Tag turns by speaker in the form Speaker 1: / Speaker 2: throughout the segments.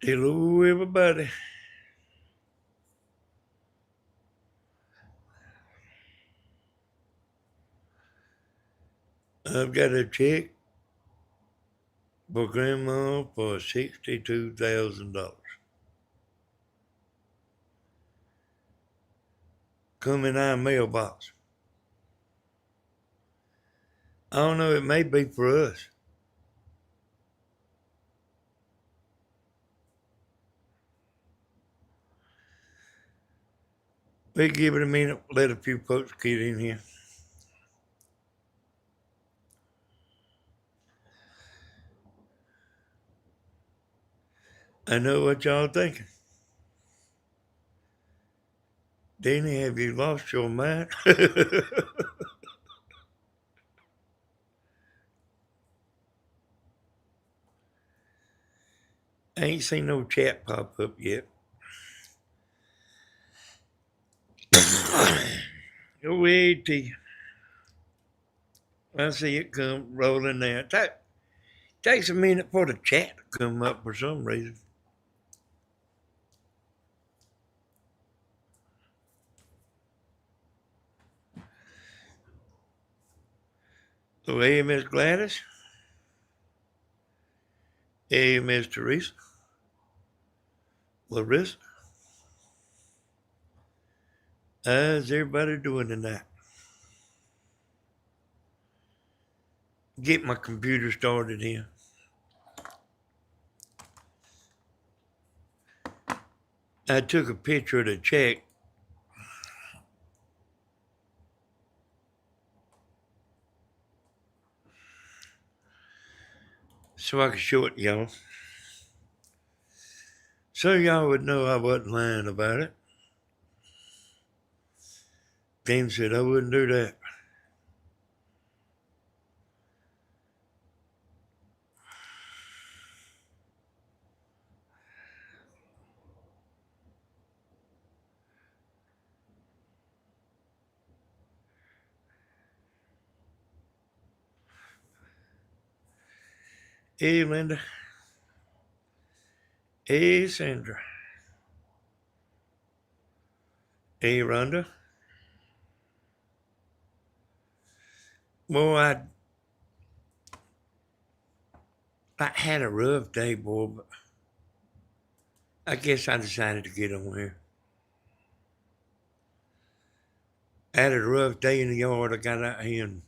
Speaker 1: Hello, everybody. I've got a check for Grandma for $62,000 come in our mailbox. I don't know, it may be for us. We'll give it a minute, let a few folks get in here. I know what y'all thinking. Danny, have you lost your mind? I ain't seen no chat pop up yet. Wait till I see it come rolling there. Takes a minute for the chat to come up for some reason. So, hey, Miss Gladys. Hey, Miss Teresa. Larissa. How's everybody doing tonight? Get my computer started here. I took a picture of the check. So I could show it to y'all. So y'all would know I wasn't lying about it. Dan said I wouldn't do that. Hey, Linda. Hey, Sandra. Hey, Rhonda. Boy, I had a rough day, boy, but I guess I decided to get on here. I had a rough day in the yard. I got out here and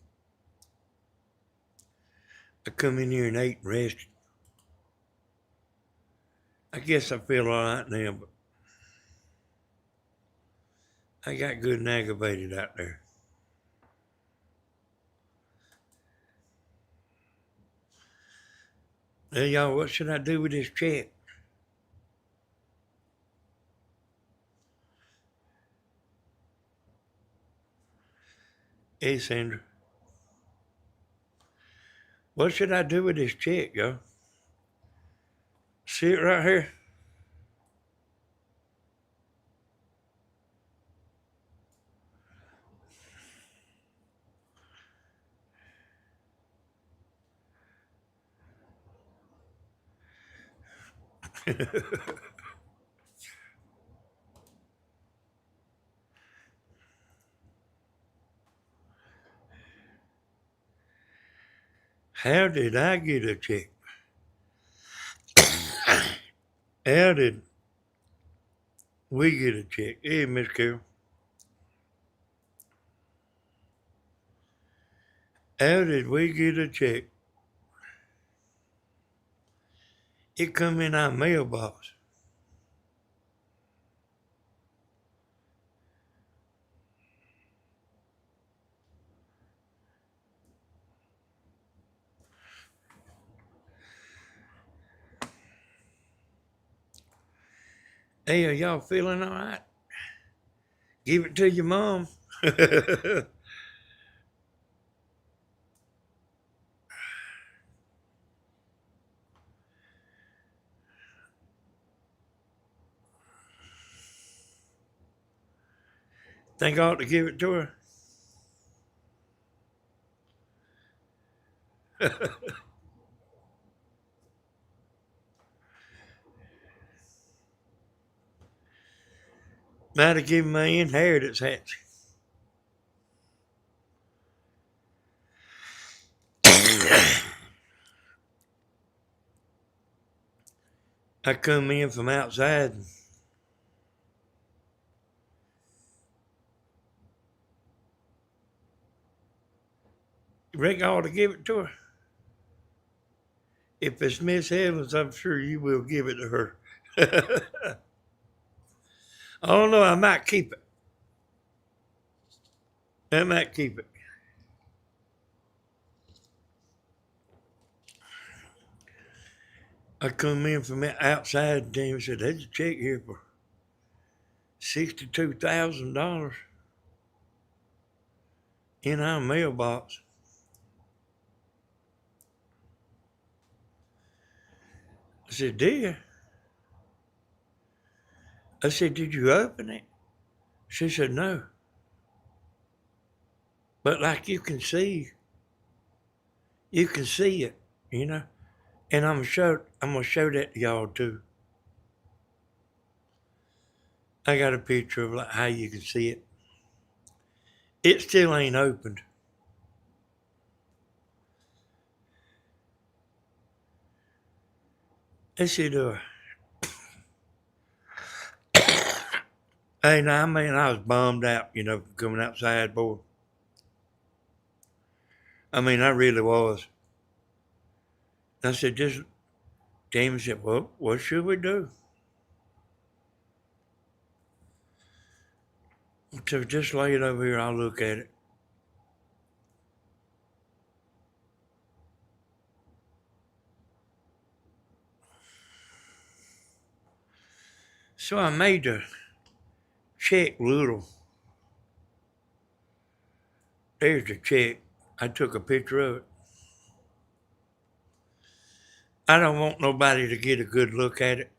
Speaker 1: I come in here and ate and rested. I guess I feel all right now, but I got good and aggravated out there. Hey, y'all, what should I do with this check? Hey, Sandra. What should I do with this check, y'all? See it right here? How did I get a check? How did we get a check? Hey, Miss Carol. How did we get a check? It come in our mailbox. Hey, are y'all feeling all right? Give it to your mom. Think I ought to give it to her? Might have given my inheritance, Hansy. I come in from outside. And Rick ought to give it to her. If it's Miss Evans, I'm sure you will give it to her. I don't know. I might keep it. I might keep it. I come in from outside and James said, there's a check here for $62,000 in our mailbox. I said, dear. I said, did you open it? She said, no. But like you can see it, you know. And I'm gonna show that to y'all too. I got a picture of like how you can see it. It still ain't opened. I said, hey, now, I mean, I was bummed out, you know, coming outside, boy. I mean, I really was. I said, just, Jamie said, well, what should we do? So just lay it over here, I'll look at it. So I made the check little. There's the check. I took a picture of it. I don't want nobody to get a good look at it.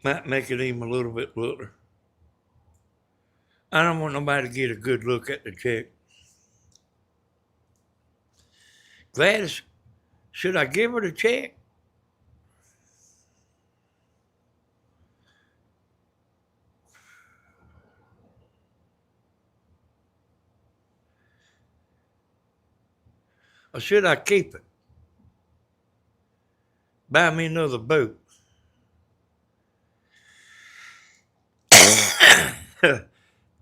Speaker 1: Might make it even a little bit littler. I don't want nobody to get a good look at the check. Gladys, should I give her the check? Or should I keep it? Buy me another boat.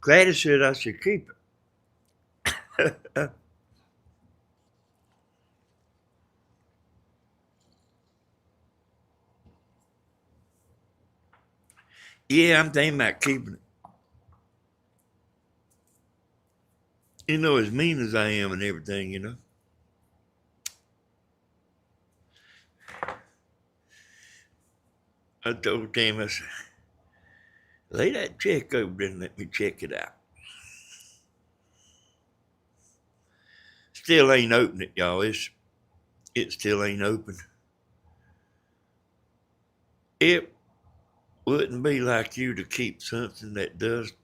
Speaker 1: Gladys said I should keep it. Yeah, I'm thinking about keeping it. You know, as mean as I am and everything, you know. I told Tim, I said, lay that check over there and let me check it out. Still ain't open it, y'all. It still ain't open. It wouldn't be like you to keep something that doesn't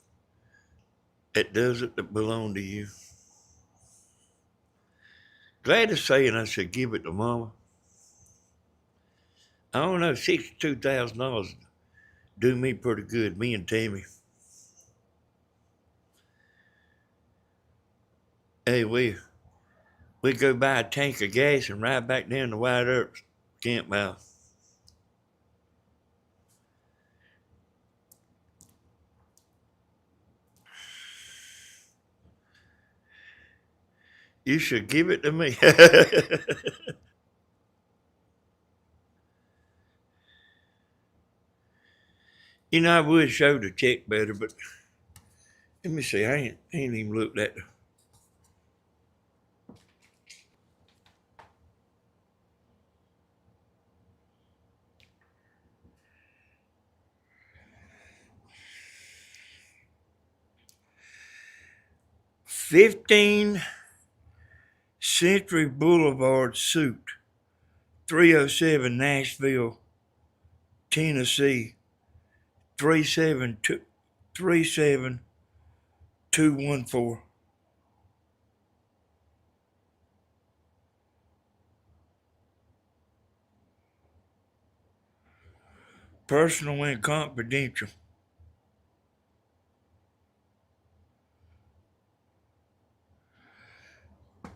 Speaker 1: belong to you. Gladys saying I should give it to Mama. I don't know, $62,000 do me pretty good, me and Tammy. Hey, we go buy a tank of gas and ride back down to White Earps Campbell. You should give it to me. You know, I would show the check better, but let me see. I ain't even looked at the. "15 Century Boulevard Suite, 307 Nashville, Tennessee, 37214. Personal and confidential.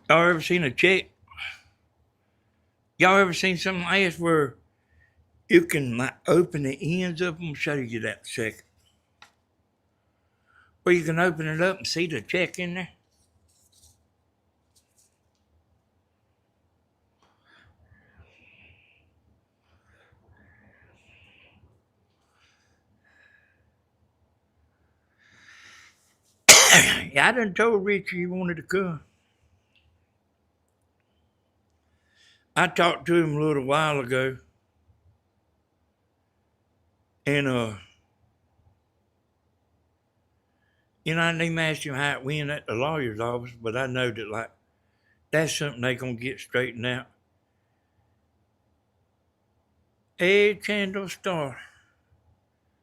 Speaker 1: Y'all ever seen a check? Y'all ever seen something like this where you can like open the ends of them? I'll show you that in a second. Where you can open it up and see the check in there. Yeah, I done told Richie you wanted to come. I talked to him a little while ago, and I didn't even ask him how it went at the lawyer's office, but I know that like that's something they gonna get straightened out. Hey, Candle Star,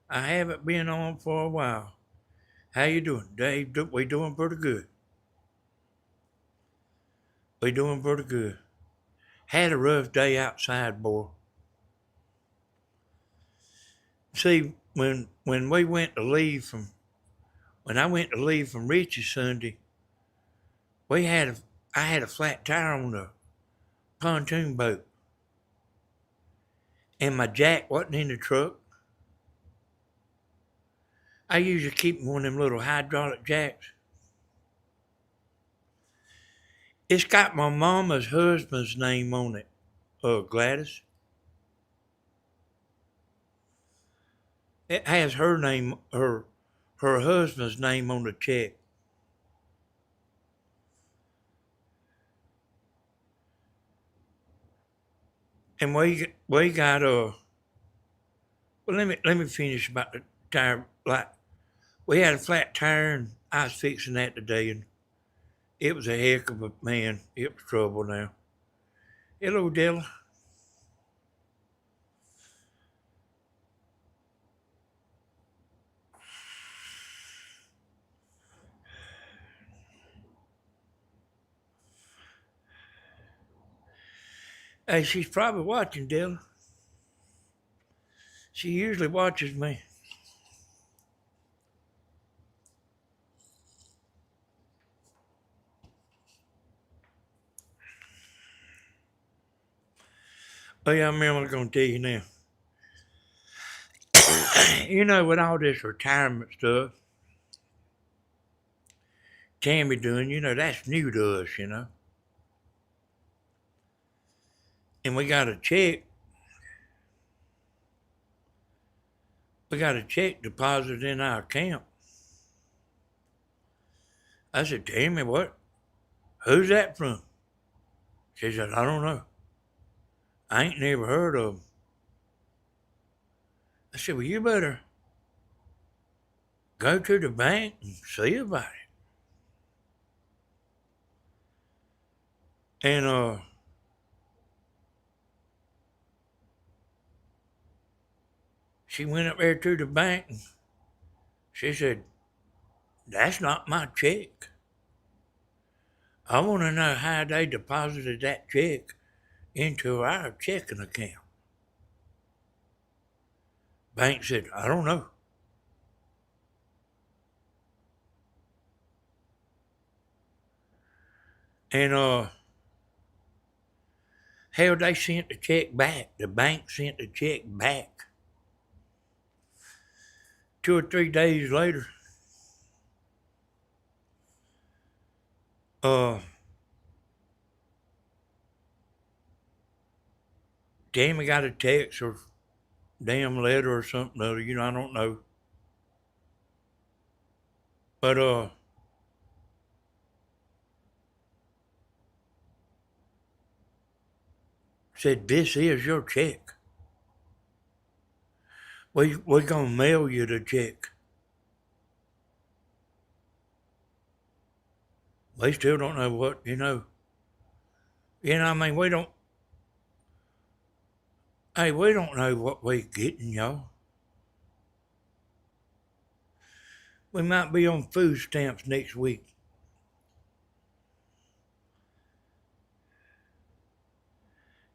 Speaker 1: I haven't been on for a while. How you doing, Dave? We doing pretty good. We doing pretty good. Had a rough day outside, boy. See, when we went to leave from when I went to leave from Richie Sunday, we had a I had a flat tire on the pontoon boat, and my jack wasn't in the truck. I usually keep one of them little hydraulic jacks. It's got my mama's husband's name on it, Gladys. It has her name, her husband's name on the check. And we got well, let me finish about the tire. Like we had a flat tire, and I was fixing that today, and it was a heck of a man. It was trouble now. Hello, Della. Hey, she's probably watching, Della. She usually watches me. Oh yeah, I remember what I'm gonna tell you now. With all this retirement stuff Tammy doing, that's new to us. And we got a check deposited in our account. I said, Tammy, what? Who's that from? She said, I don't know. I ain't never heard of 'em. I said, well, you better go to the bank and see about it. And she went up there to the bank and she said, that's not my check. I want to know how they deposited that check into our checking account. Bank said, I don't know. And hell, they sent the check back. The bank sent the check back. 2 or 3 days later, Tammy got a text or damn letter or something other, I don't know. But said, this is your check. We're gonna mail you the check. We still don't know what. I mean, we don't know what we're getting, y'all. We might be on food stamps next week.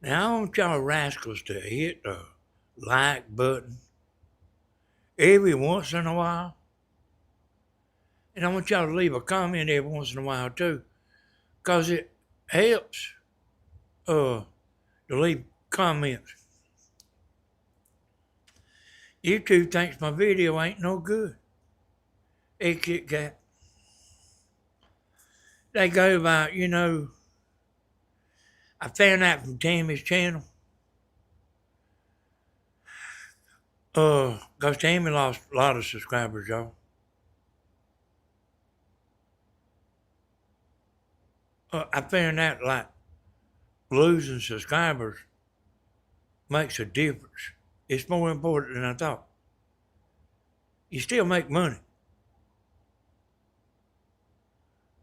Speaker 1: Now, I want y'all rascals to hit the like button, every once in a while. And I want y'all to leave a comment every once in a while too, because it helps to leave comments. YouTube thinks my video ain't no good. Hey, Kit Kat. They go about, I found out from Tammy's channel. Because Tammy lost a lot of subscribers, y'all. I found out, like, losing subscribers makes a difference. It's more important than I thought. You still make money.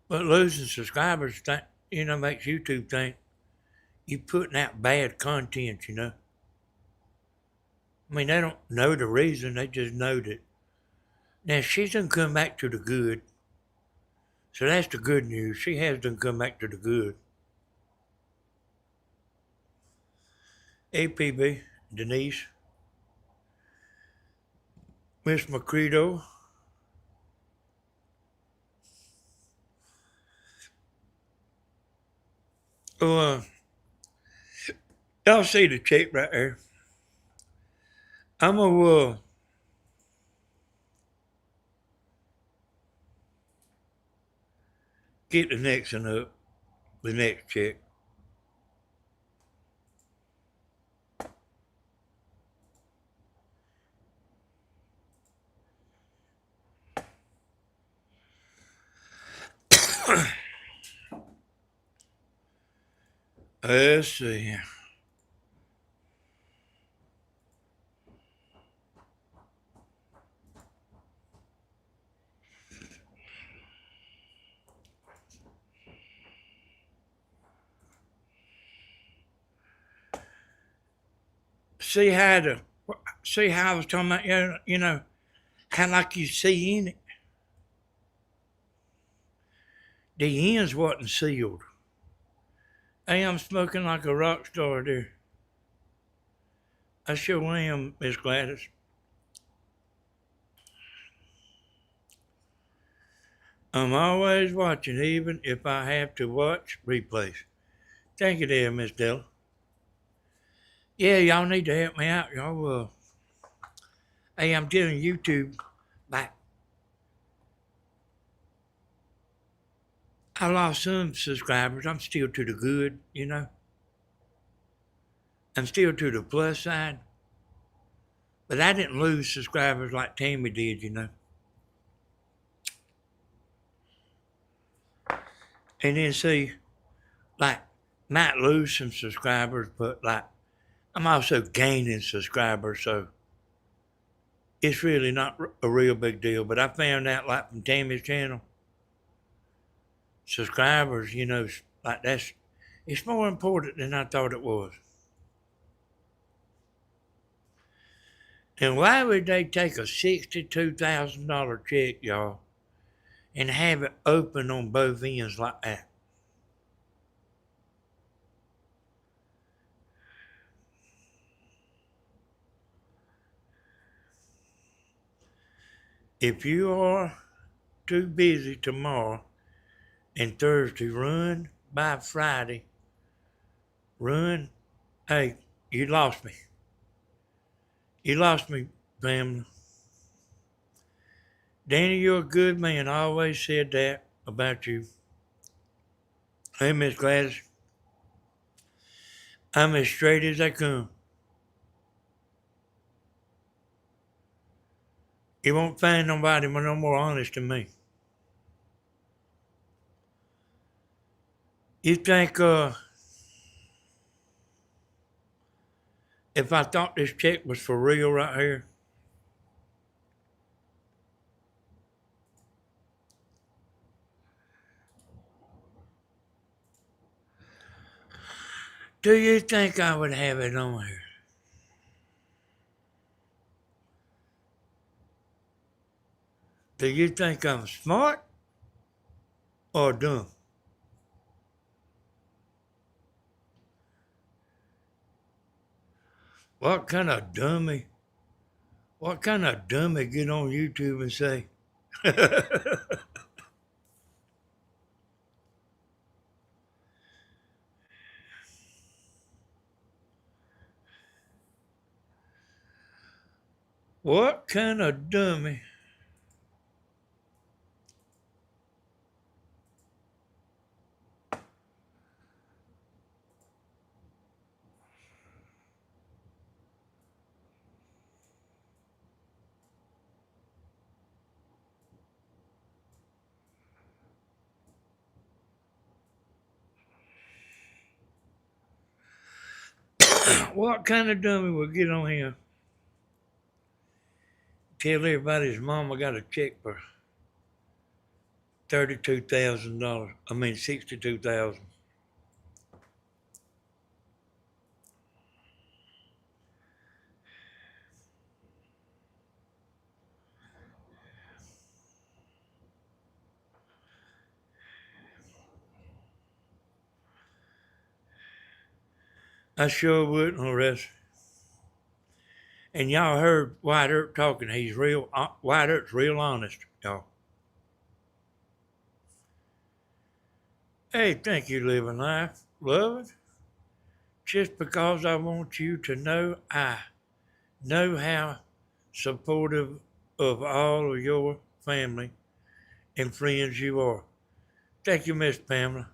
Speaker 1: But losing subscribers, makes YouTube think you're putting out bad content, I mean, they don't know the reason, they just know that. Now, she's done come back to the good. So that's the good news. She has done come back to the good. APB, Denise, Miss Macredo. Oh, y'all see the check right there. I'm gonna get the next one up, the next check. Let's see. See how I was talking about, how like you see in it. The ends wasn't sealed. Hey, I'm smoking like a rock star there. I sure am, Miss Gladys. I'm always watching, even if I have to watch replays. Thank you there, Miss Della. Yeah, y'all need to help me out, y'all. Hey, I'm telling YouTube, back. I lost some subscribers. I'm still to the good, I'm still to the plus side. But I didn't lose subscribers like Tammy did, And then see, like, might lose some subscribers, but like, I'm also gaining subscribers, so it's really not a real big deal. But I found out, like, from Tammy's channel, subscribers, like it's more important than I thought it was. And why would they take a $62,000 check, y'all, and have it open on both ends like that? If you are too busy tomorrow and Thursday, run by Friday. Run. Hey, you lost me. You lost me, family. Danny, you're a good man. I always said that about you. Hey, Miss Gladys. I'm as straight as I come. You won't find nobody no more honest than me. You think, if I thought this check was for real right here, do you think I would have it on here? Do you think I'm smart or dumb? What kind of dummy? What kind of dummy get on YouTube and say, what kind of dummy? What kind of dummy will get on here? Tell everybody his mama got a check for $32,000. I mean 62,000. I sure wouldn't, Horace. And y'all heard White Earp talking. He's real. White Earp's real honest, y'all. Hey, thank you, living life, love it. Just because I want you to know I know how supportive of all of your family and friends you are. Thank you, Miss Pamela.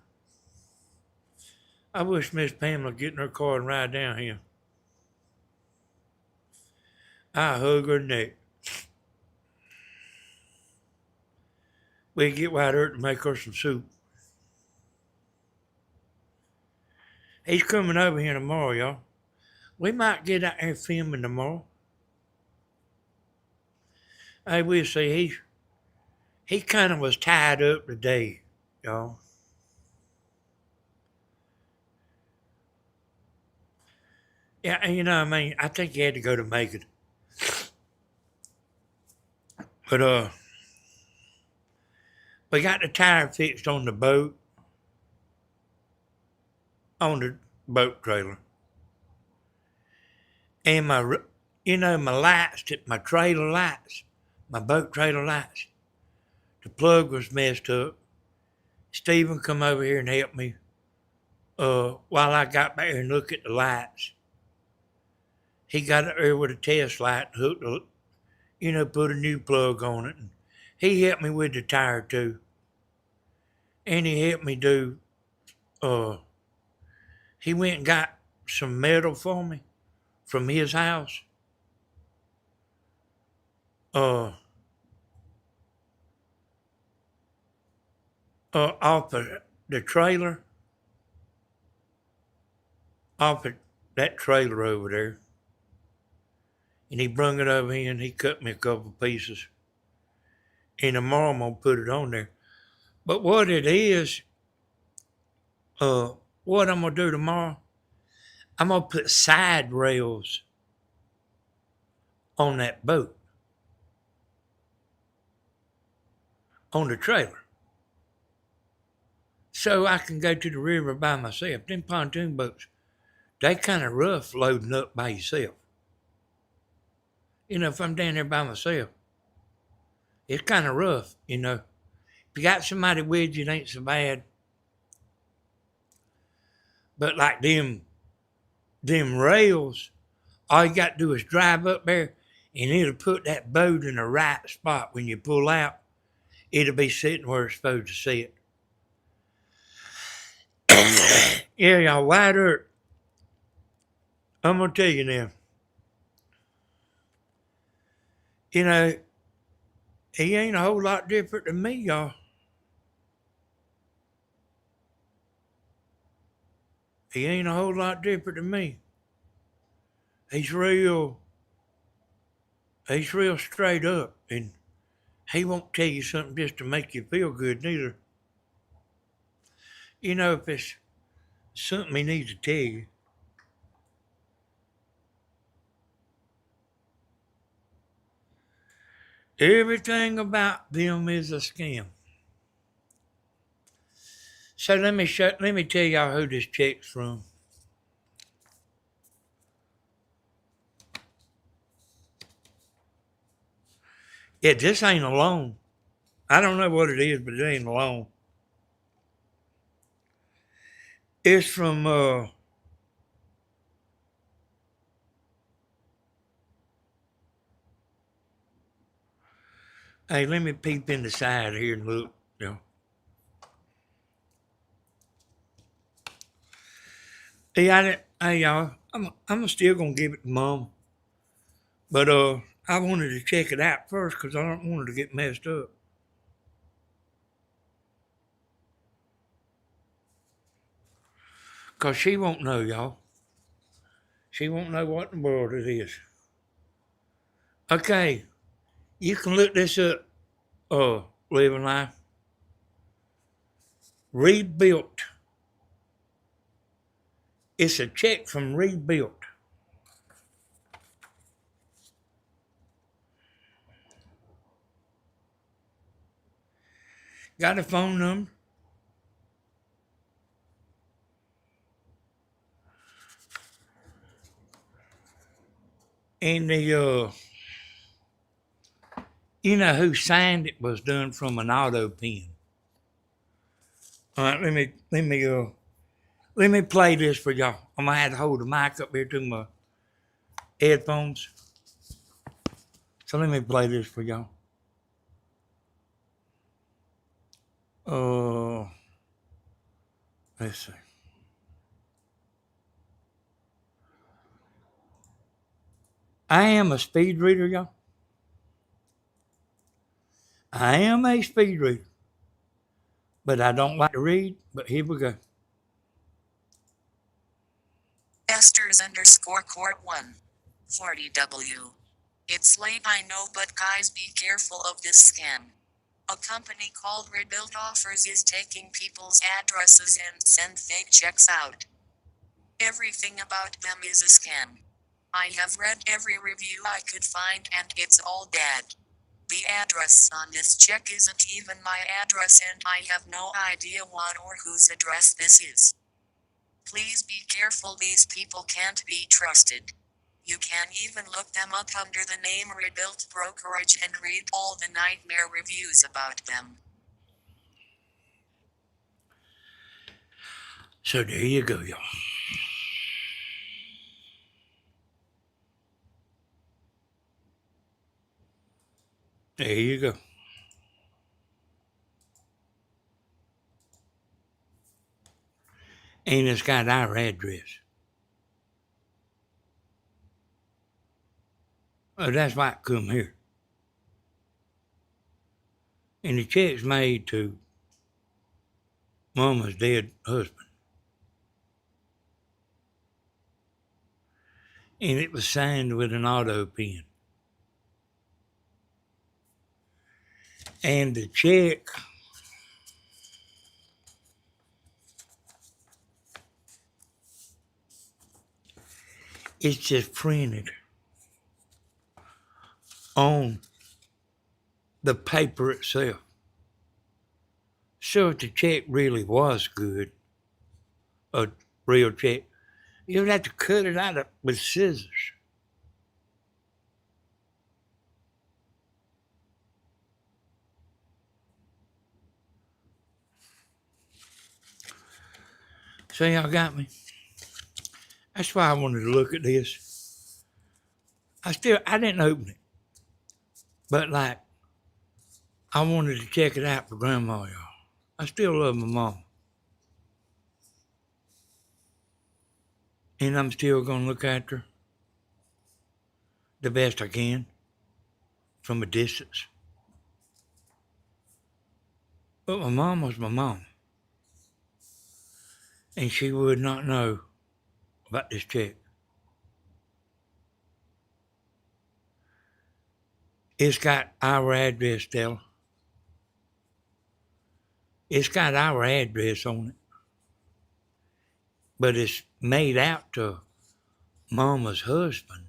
Speaker 1: I wish Miss Pamela would get in her car and ride down here. I hug her neck. We get White Earp to make her some soup. He's coming over here tomorrow, y'all. We might get out there filming tomorrow. Hey, we'll see. He kind of was tied up today, y'all. Yeah, you know, I mean, I think he had to go to Macon. But we got the tire fixed on the boat, on the boat trailer. And my lights, my trailer lights, my boat trailer lights, the plug was messed up. Stephen come over here and helped me while I got back here and looked at the lights. He got it there with a test light, hooked, put a new plug on it. And he helped me with the tire too. And he helped me do, he went and got some metal for me from his house. Off of the trailer, off of that trailer over there. And he brung it over here and he cut me a couple pieces. And tomorrow I'm going to put it on there. But what it is, what I'm going to do tomorrow, I'm going to put side rails on that boat, on the trailer. So I can go to the river by myself. Them pontoon boats, they kind of rough loading up by yourself. If I'm down there by myself, it's kind of rough, If you got somebody with you, it ain't so bad. But like them rails, all you got to do is drive up there and it'll put that boat in the right spot. When you pull out, it'll be sitting where it's supposed to sit. Yeah, y'all, White Earp. I'm going to tell you now. He ain't a whole lot different than me, y'all. He ain't a whole lot different than me. He's real straight up, and he won't tell you something just to make you feel good neither. If it's something he needs to tell you. Everything about them is a scam. So let me tell y'all who this check's from. Yeah, this ain't a loan. I don't know what it is, but it ain't a loan. It's from hey, let me peep in the side here and look. You know. Hey, hey y'all, I'm still gonna give it to Mom, but I wanted to check it out first because I don't want it to get messed up. Cause she won't know, y'all. She won't know what in the world it is. Okay, you can look this up. Living life rebuilt. It's a check from Rebuilt. Got a phone number. And you know who signed it was done from an auto pen. All right, let me play this for y'all. I'm gonna have to hold the mic up here to my headphones. So let me play this for y'all. Uh, let's see. I am a speed reader, y'all. I am a speed reader, but I don't like to read. But here we go.
Speaker 2: Esters underscore court 1. 40W. It's late, I know, but guys, be careful of this scam. A company called Rebuilt Offers is taking people's addresses and send fake checks out. Everything about them is a scam. I have read every review I could find and it's all bad. The address on this check isn't even my address and I have no idea what or whose address this is. Please be careful, these people can't be trusted. You can even look them up under the name Rebuilt Brokerage and read all the nightmare reviews about them.
Speaker 1: So there you go, y'all. There you go. And it's got our address. Oh, that's why it come here. And the check's made to Mama's dead husband. And it was signed with an auto pen. And the check is just printed on the paper itself. So if the check really was good, a real check, you'd have to cut it out with scissors. So y'all got me. That's why I wanted to look at this. I didn't open it, but like I wanted to check it out for Grandma, y'all. I still love my mom, and I'm still gonna look after her the best I can from a distance. But my mom was my mom, and she would not know about this check. It's got our address, Stella. It's got our address on it, but it's made out to Mama's husband.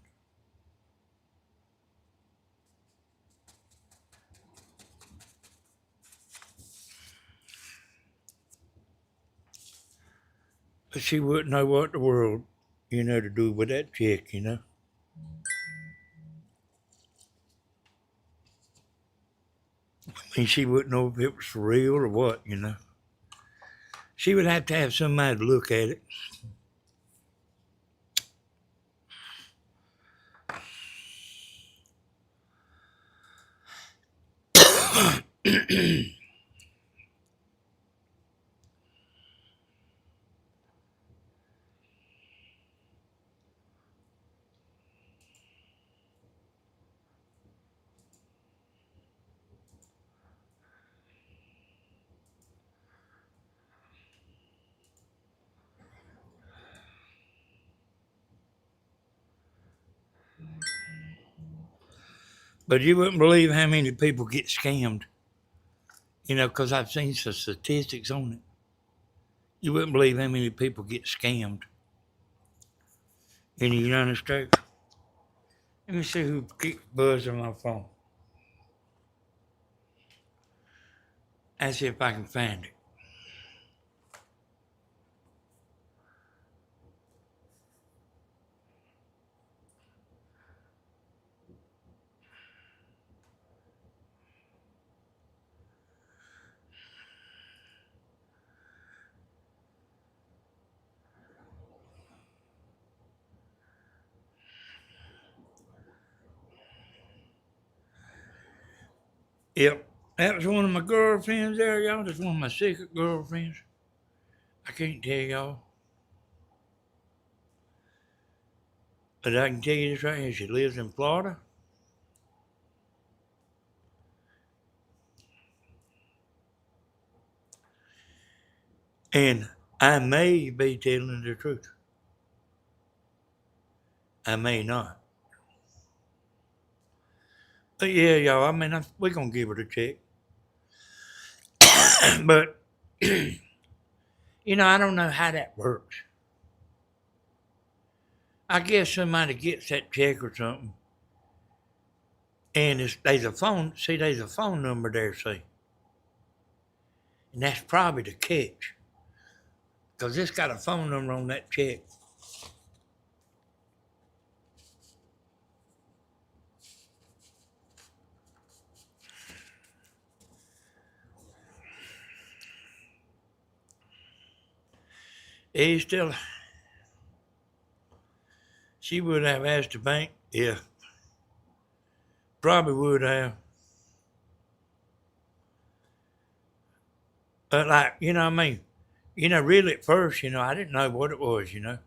Speaker 1: But she wouldn't know what the world, to do with that check, . I mean, she wouldn't know if it was for real or what, you know. She would have to have somebody to look at it. But you wouldn't believe how many people get scammed, you know, because I've seen some statistics on it. You wouldn't believe how many people get scammed in the United States. Let me see who keeps buzzing my phone. Let's see if I can find it. Yep, that was one of my girlfriends there, y'all. That's one of my secret girlfriends. I can't tell y'all. But I can tell you this right here. She lives in Florida. And I may be telling the truth. I may not. But yeah, y'all, I mean, we're going to give it a check. But, you know, I don't know how that works. I guess somebody gets that check or something. And there's a phone number there, see. And that's probably the catch. Because it's got a phone number on that check. She would have asked the bank. Yeah, probably would have. But like, you know what I mean? You know, really at first, you know, I didn't know what it was, you know.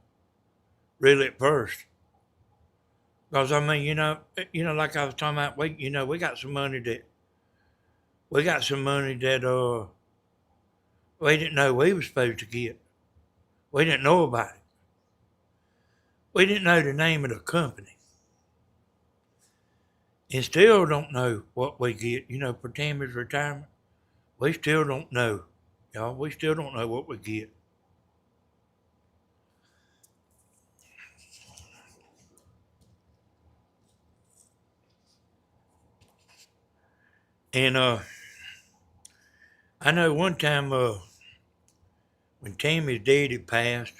Speaker 1: Really at first. Because I mean, like I was talking about, we got some money that we didn't know we was supposed to get. We didn't know about it. We didn't know the name of the company. And still don't know what we get, you know, for Tammy's retirement. We still don't know. Y'all, we still don't know what we get. And I know one time when Tammy's daddy passed,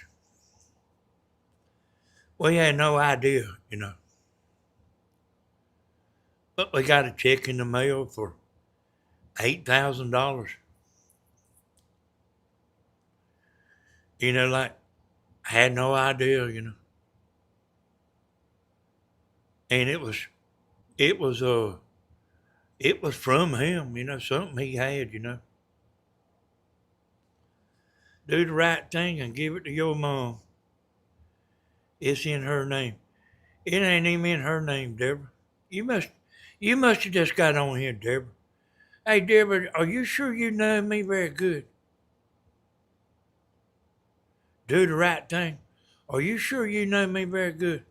Speaker 1: we had no idea, you know. But we got a check in the mail for $8,000. You know, like I had no idea, you know. And it was it was from him, you know, something he had, you know. Do the right thing and give it to your mom. It's in her name. It ain't even in her name, Deborah. You must you must have just got on here, Deborah. Hey Deborah, are you sure you know me very good? Do the right thing. Are you sure you know me very good?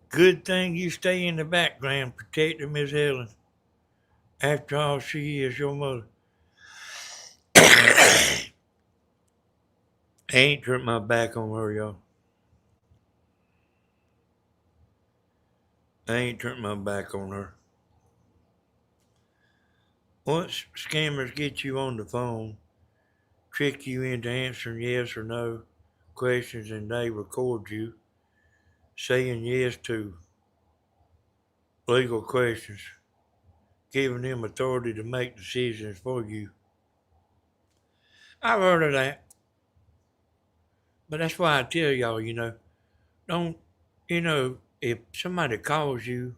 Speaker 1: Good thing you stay in the background protecting Miss Helen. After all, she is your mother. I ain't turned my back on her, y'all. I ain't turned my back on her. Once scammers get you on the phone, trick you into answering yes or no questions, and they record you saying yes to legal questions, giving them authority to make decisions for you. I've heard of that, but that's why I tell y'all, don't, if somebody calls you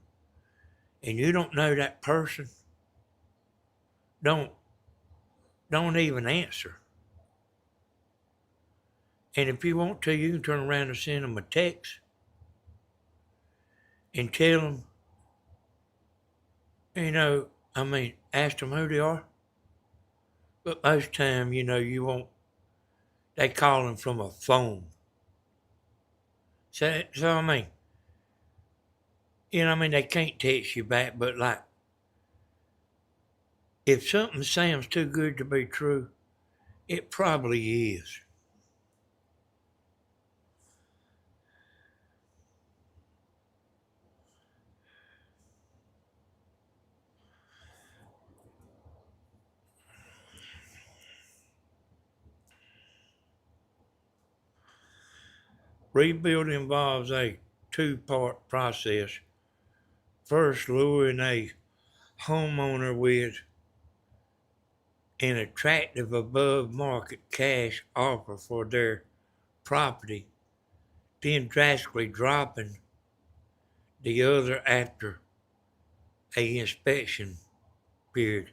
Speaker 1: and you don't know that person, don't don't even answer. And if you want to, you can turn around and send them a text and tell them, ask them who they are. But most time, you won't. They call them from a phone. So they can't text you back. But like, if something sounds too good to be true, it probably is. Rebuild involves a two-part process. First, luring a homeowner with an attractive above market cash offer for their property, then drastically dropping the other after a inspection period.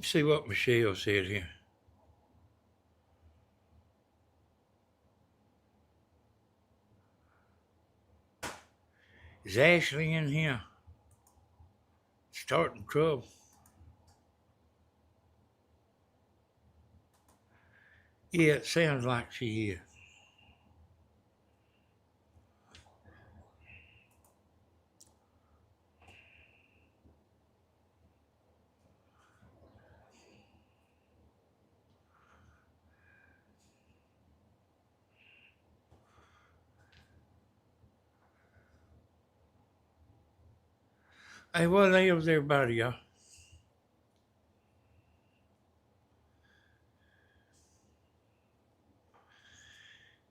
Speaker 1: Let's see what Michelle said here. Is Ashley in here? Starting trouble. Yeah, it sounds like she is. Hey, what ails everybody, y'all?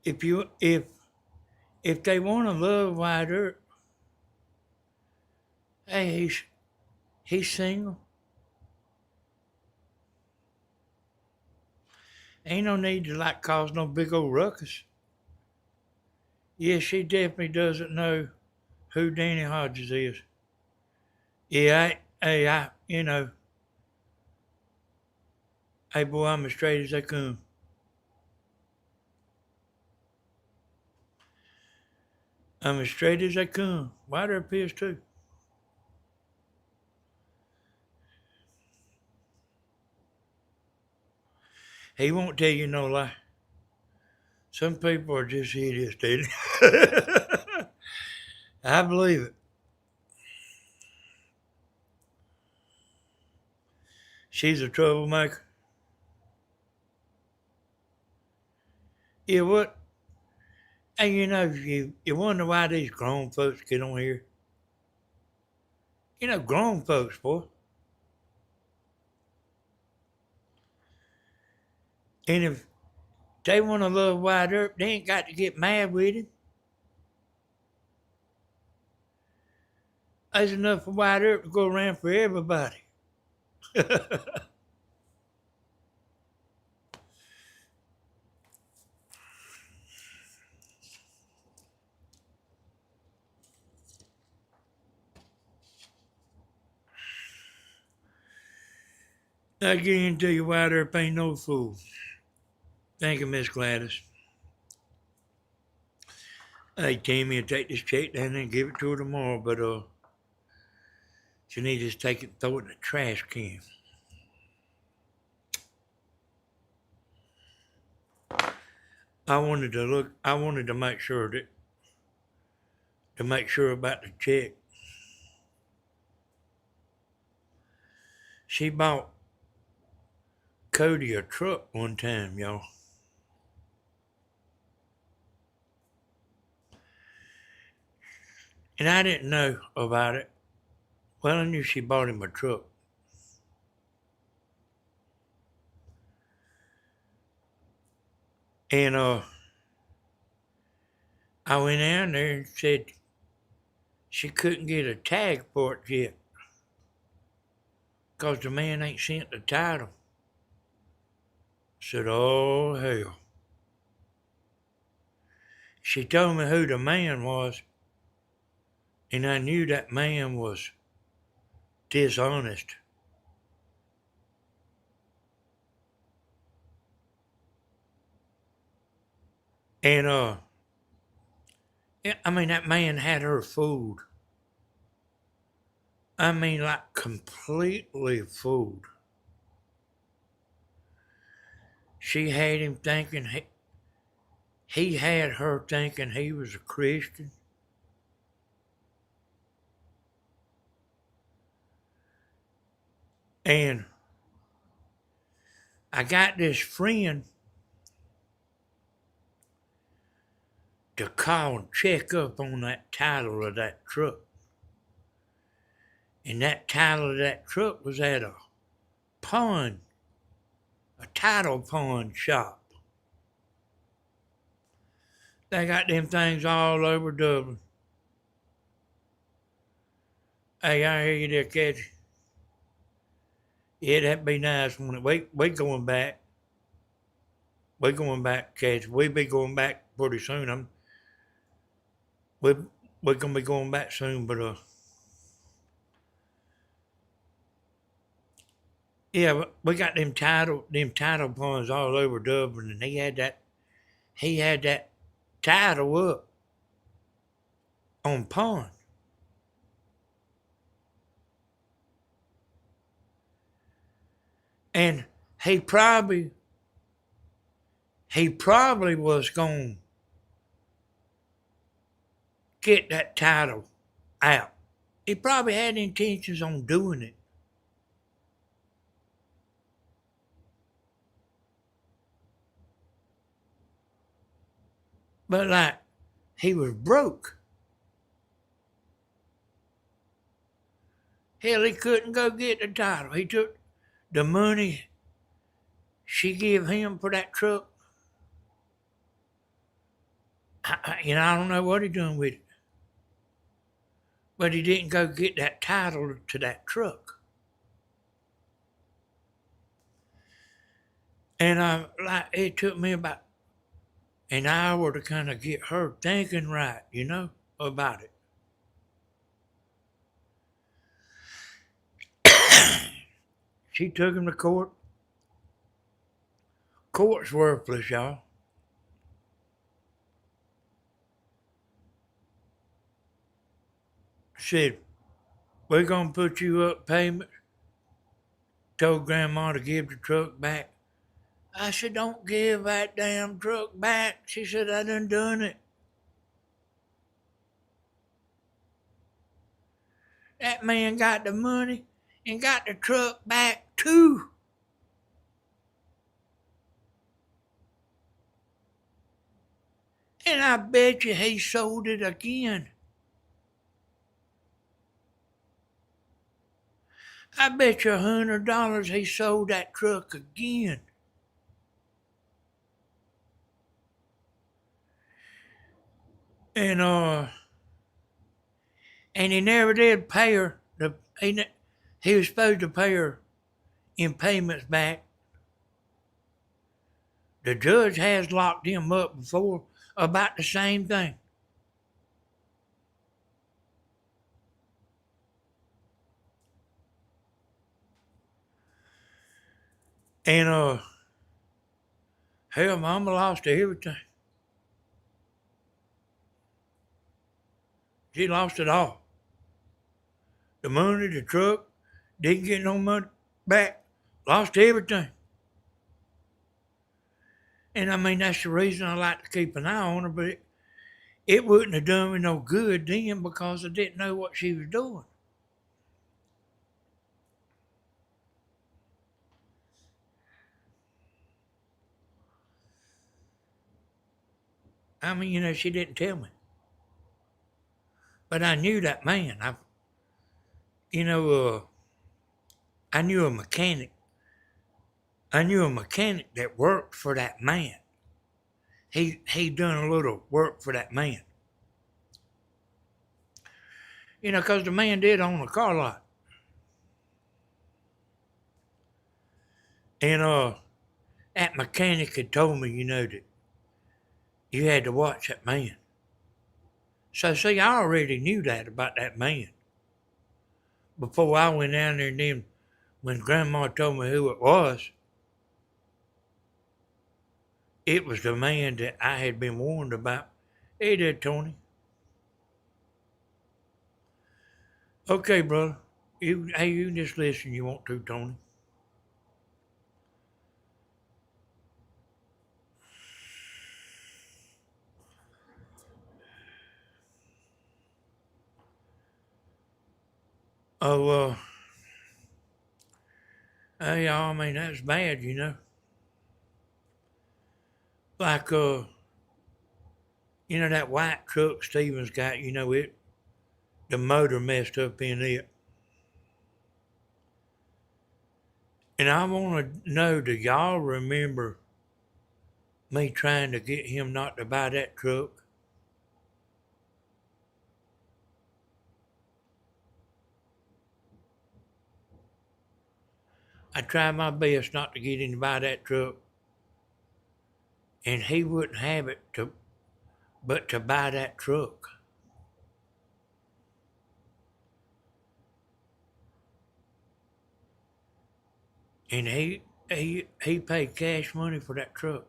Speaker 1: If they want to love Wyatt Earp, hey, he's single. Ain't no need to like cause no big old ruckus. Yeah, she definitely doesn't know who Danny Hodges is. Yeah, hey boy, I'm as straight as they come. I'm as straight as they come. Wyatt Earp is too. He won't tell you no lie. Some people are just idiots, dude. I believe it. She's a troublemaker. Yeah, what? And you wonder why these grown folks get on here. Grown folks, boy. And if they want to love Wyatt Earp, they ain't got to get mad with him. There's enough for Wyatt Earp to go around for everybody. I guarantee you Wyatt Earp ain't no fool. Thank you, Miss Gladys. Hey, Tammy, will take this check down there and give it to her tomorrow, but she needs to just take it and throw it in the trash can. I wanted to make sure about the check. She bought Cody a truck one time, y'all. And I didn't know about it. Well, I knew she bought him a truck. And I went down there and said she couldn't get a tag for it yet. Because the man ain't sent the title. I said, oh, hell. She told me who the man was, and I knew that man was dishonest. And I mean, that man had her fooled. I mean, like completely fooled. She had him thinking he had her thinking he was a Christian. And I got this friend to call and check up on that title of that truck. And that title of that truck was at a title pawn shop. They got them things all over Dublin. Hey, I hear you there, Cathy. Yeah, that'd be nice. We going back. We going back, Cathy. We be going back pretty soon. We're gonna be going back soon, but yeah, we got them title pawns all over Dublin, and he had that title up on pawn. And he probably was going to get that title out. He probably had intentions on doing it. But like, he was broke. Hell, he couldn't go get the title. He took the money she gave him for that truck. I don't know what he done with it. But he didn't go get that title to that truck. And it took me about an hour to kind of get her thinking right, about it. She took him to court. Court's worthless, y'all. Said, we're going to put you up payment. Told Grandma to give the truck back. I said, don't give that damn truck back. She said, I done it. That man got the money and got the truck back too. And I bet you he sold it again. I bet you $100 he sold that truck again. And he never did pay her. He was supposed to pay her in payments back. The judge has locked him up before about the same thing. And hell, Mama lost everything. She lost it all. The money, the truck, didn't get no money back, lost everything. And I mean, that's the reason I like to keep an eye on her, but it wouldn't have done me no good then because I didn't know what she was doing. I mean, she didn't tell me. But I knew that man. You know, I knew a mechanic. I knew a mechanic that worked for that man. He done a little work for that man. 'Cause the man did own a car lot. And that mechanic had told me, that you had to watch that man. So see, I already knew that about that man. Before I went down there, and then when Grandma told me who it was the man that I had been warned about. Hey there, Tony. Okay, brother. You can just listen you want to, Tony. Oh, hey, I mean, that's bad, Like, that white truck Stevens got, the motor messed up in it. And I want to know, do y'all remember me trying to get him not to buy that truck? I tried my best not to get him to buy that truck. And he wouldn't have it but to buy that truck. And he paid cash money for that truck.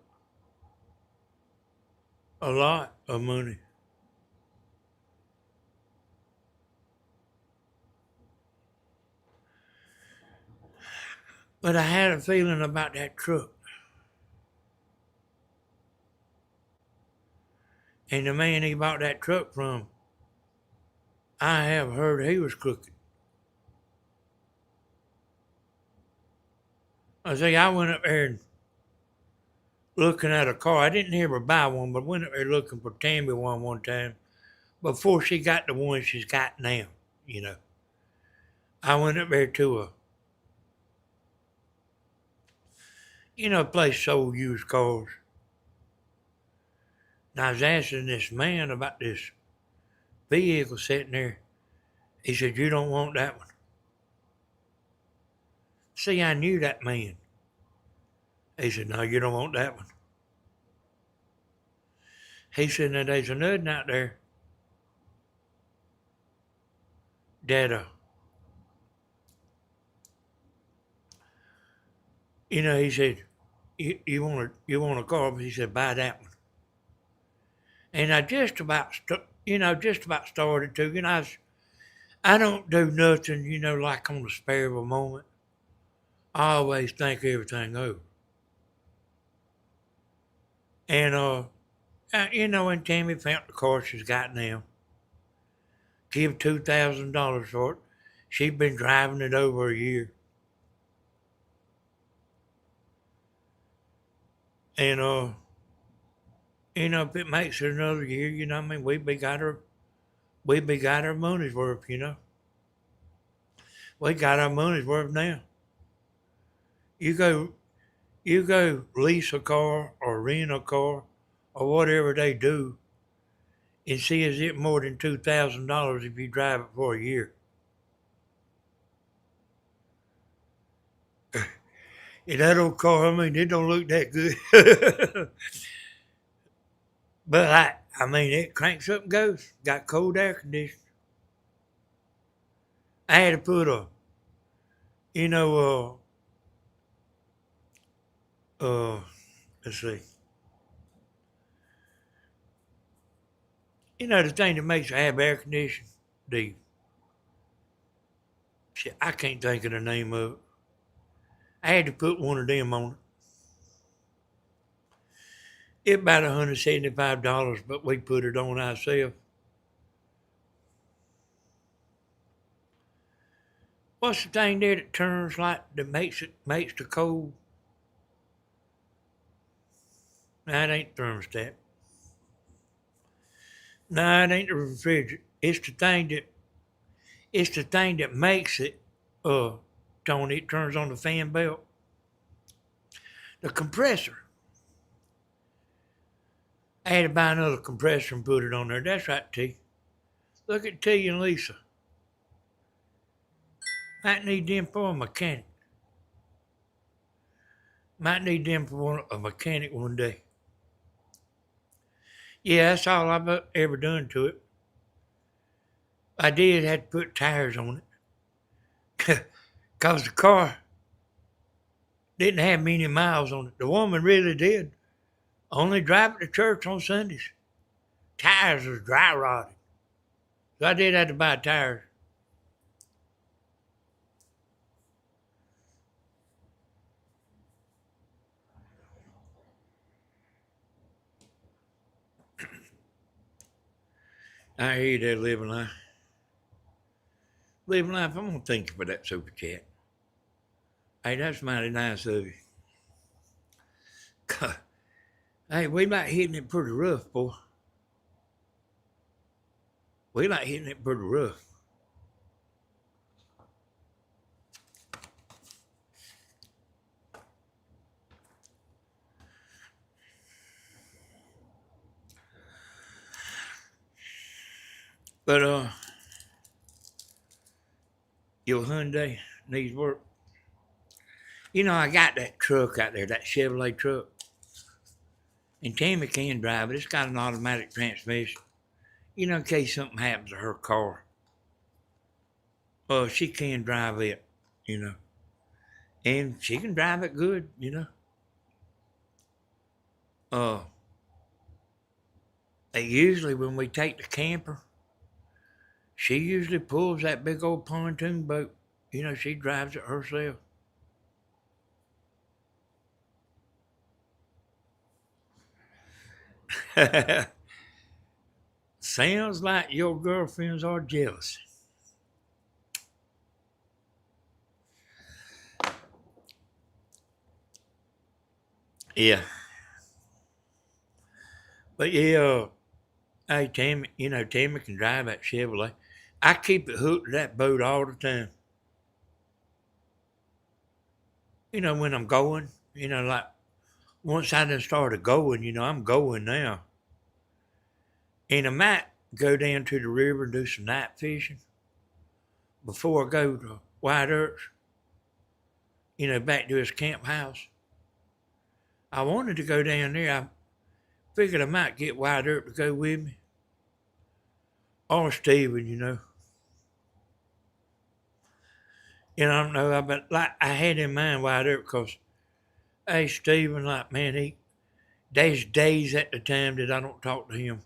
Speaker 1: A lot of money. But I had a feeling about that truck. And the man he bought that truck from, I have heard he was crooked. I went up there and looking at a car. I didn't ever buy one, but went up there looking for Tammy one time before she got the one she's got now, I went up there to a place sold used cars. And I was asking this man about this vehicle sitting there. He said, you don't want that one. See, I knew that man. He said, no, you don't want that one. He said, now there's another one out there that, he said, you want a car? But he said, buy that one. And I just about started to. I don't do nothing, like on the spare of a moment. I always think everything over. And, when Tammy found the car she's got now, give $2,000 for it. She'd been driving it over a year. And, if it makes it another year, we got our money's worth, We got our money's worth now. You go lease a car or rent a car or whatever they do and see is it more than $2,000 if you drive it for a year. And that old car, it don't look that good. But it cranks up and goes. Got cold air conditioning. I had to put let's see. The thing that makes it have air conditioning, I can't think of the name of it. I had to put one of them on it. It's about $175, but we put it on ourselves. What's the thing there that turns that makes the cold? That ain't thermostat. No, it ain't the refrigerator. It's the thing that makes it. Tony, it turns on the fan belt. The compressor. I had to buy another compressor and put it on there. That's right, T. Look at T and Lisa. Might need them for a mechanic. Might need them for a mechanic one day. Yeah, that's all I've ever done to it. I did have to put tires on it. Because the car didn't have many miles on it. The woman really did. Only drive it to church on Sundays. Tires was dry rotted. So I did have to buy tires. I hear you there, living life. Living life, I'm going to thank you for that super chat. Hey, that's mighty nice of you. Hey, we like hitting it pretty rough, boy. We like hitting it pretty rough. But your Hyundai needs work. You know, I got that truck out there, that Chevrolet truck. And Tammy can drive it. It's got an automatic transmission. You know, in case something happens to her car. She can drive it, you know. And she can drive it good, you know. Usually when we take the camper, she usually pulls that big old pontoon boat. You know, she drives it herself. Sounds like your girlfriends are jealous. Yeah. But yeah, hey, Tammy, you know, Tammy can drive that Chevrolet. I keep it hooked to that boat all the time. You know, when I'm going, you know, like once I done started going, you know, I'm going now. And I might go down to the river and do some night fishing before I go to White Earth, you know, back to his camp house. I wanted to go down there. I figured I might get White Earth to go with me. Or Steven, you know. You know, I don't know, but like I had in mind White Earth because, hey, Steven, like, man, there's days at the time that I don't talk to him.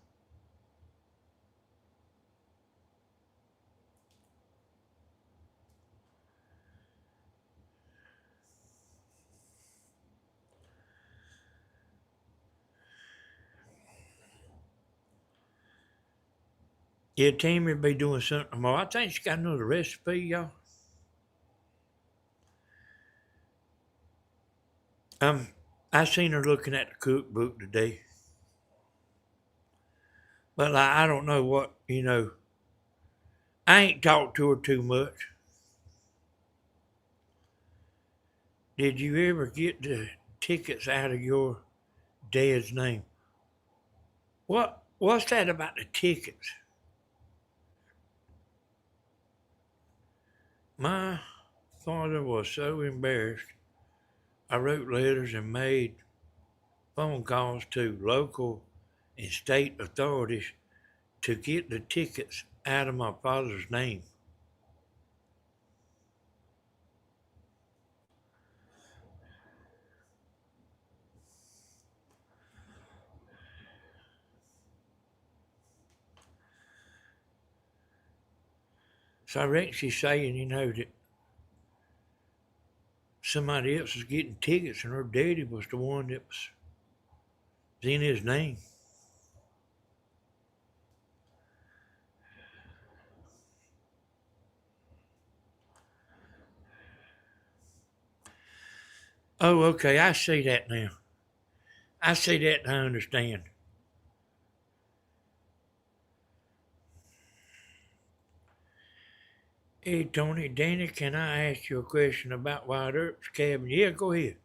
Speaker 1: Yeah, Tammy be doing something tomorrow. I think she got another recipe, y'all. I seen her looking at the cookbook today. But like, I don't know what, you know. I ain't talked to her too much. Did you ever get the tickets out of your dad's name? What's that about the tickets? My father was so embarrassed. I wrote letters and made phone calls to local and state authorities to get the tickets out of my father's name. So I reckon she's saying, you know, that somebody else was getting tickets and her daddy was the one that was in his name. Oh, okay, I see that now. I see that and I understand. Hey, Tony, Danny, can I ask you a question about Wild Earp's cabin? Yeah, go ahead.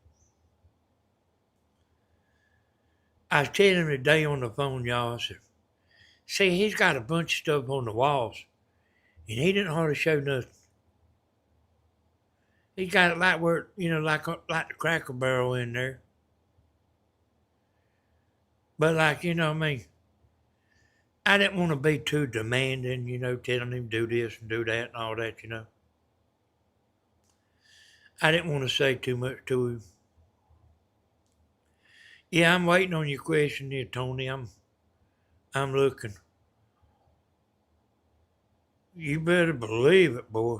Speaker 1: I was telling him today on the phone, y'all. I said, see, he's got a bunch of stuff on the walls, and he didn't hardly show nothing. He got it like where, like the Cracker Barrel in there. But like, I didn't want to be too demanding, telling him do this and do that and all that. I didn't want to say too much to him. Yeah, I'm waiting on your question here, Tony. I'm looking. You better believe it, boy.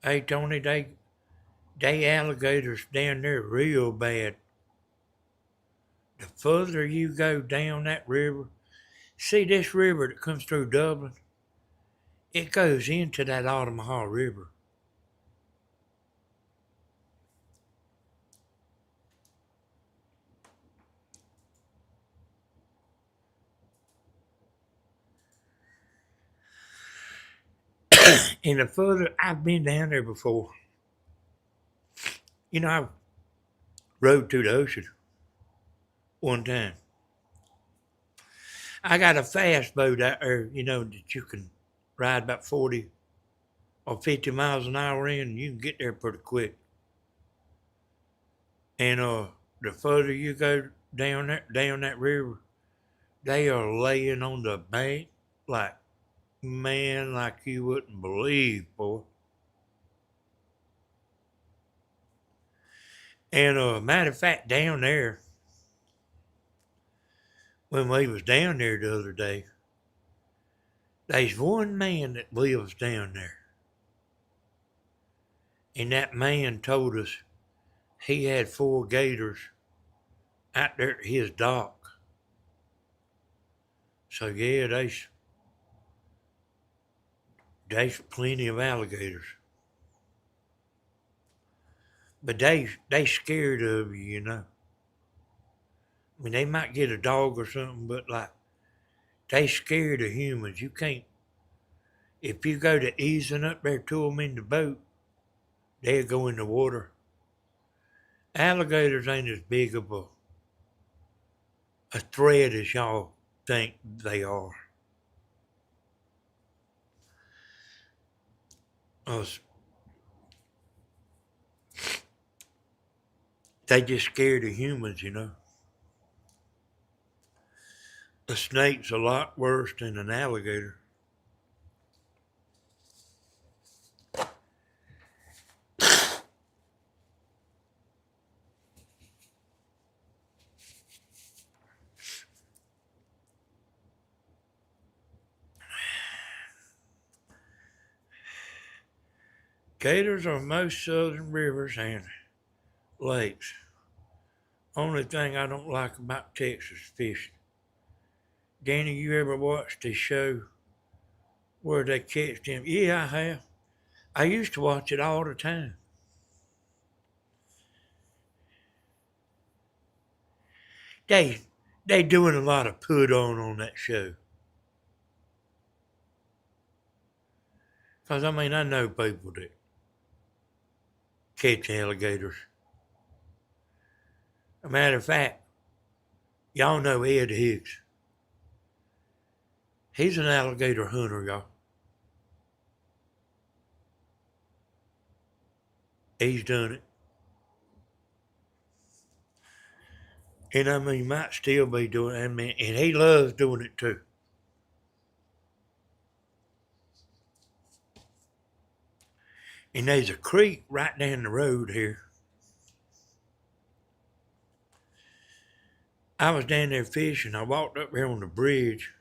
Speaker 1: Hey, Tony, they alligators down there real bad. The further you go down that river, see this river that comes through Dublin, it goes into that Altamaha River. And the further I've been down there before, I rode to the ocean one time. I got a fast boat out there, that you can ride about 40 or 50 miles an hour in, and you can get there pretty quick. And the further you go down that river, they are laying on the bank like, man, like you wouldn't believe, boy. And matter of fact, down there, when we was down there the other day, there's one man that lives down there. And that man told us he had 4 gators out there at his dock. So yeah, there's plenty of alligators. But they scared of you. I mean, they might get a dog or something, but like, they scared of humans. You can't, if you go to easing up there to them in the boat, they'll go in the water. Alligators ain't as big of a threat as y'all think they are. They just scared of humans. A snake's a lot worse than an alligator. Gators are most southern rivers and lakes. Only thing I don't like about Texas fishing. Danny, you ever watched the show where they catch them? Yeah, I have. I used to watch it all the time. They they doing a lot of put on that show. Cause I mean I know people that catch alligators. A matter of fact, y'all know Ed Hicks. He's an alligator hunter, y'all. He's done it. And I mean, might still be doing it. I mean, and he loves doing it too. And there's a creek right down the road here. I was down there fishing. I walked up here on the bridge.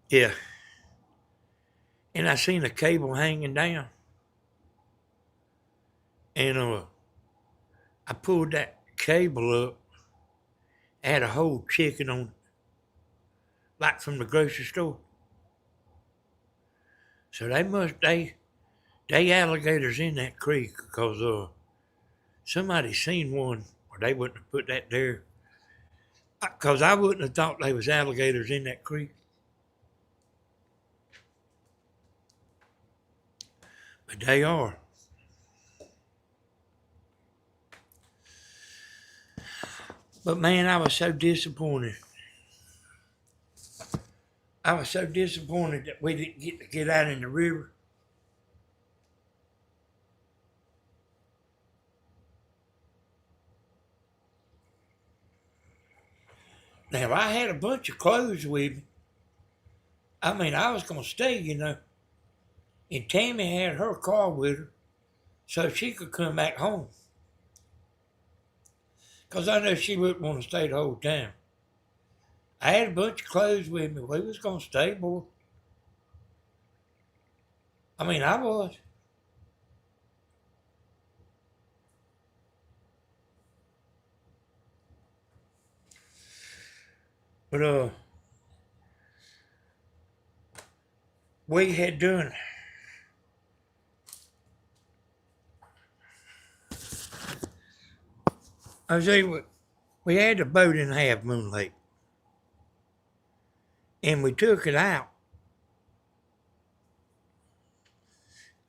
Speaker 1: Yeah. And I seen a cable hanging down. And I pulled that cable up. Had a whole chicken on it, like from the grocery store. So they alligators in that creek because somebody seen one or they wouldn't have put that there. Because I wouldn't have thought there was alligators in that creek. But they are. But man, I was so disappointed. I was so disappointed that we didn't get to get out in the river. Now, I had a bunch of clothes with me. I mean, I was going to stay, you know. And Tammy had her car with her so she could come back home. Because I know she wouldn't want to stay the whole time. I had a bunch of clothes with me. We was going to stay, boy. I mean, I was. But, we had done. I was able, we had the boat in Half Moon Lake. And we took it out.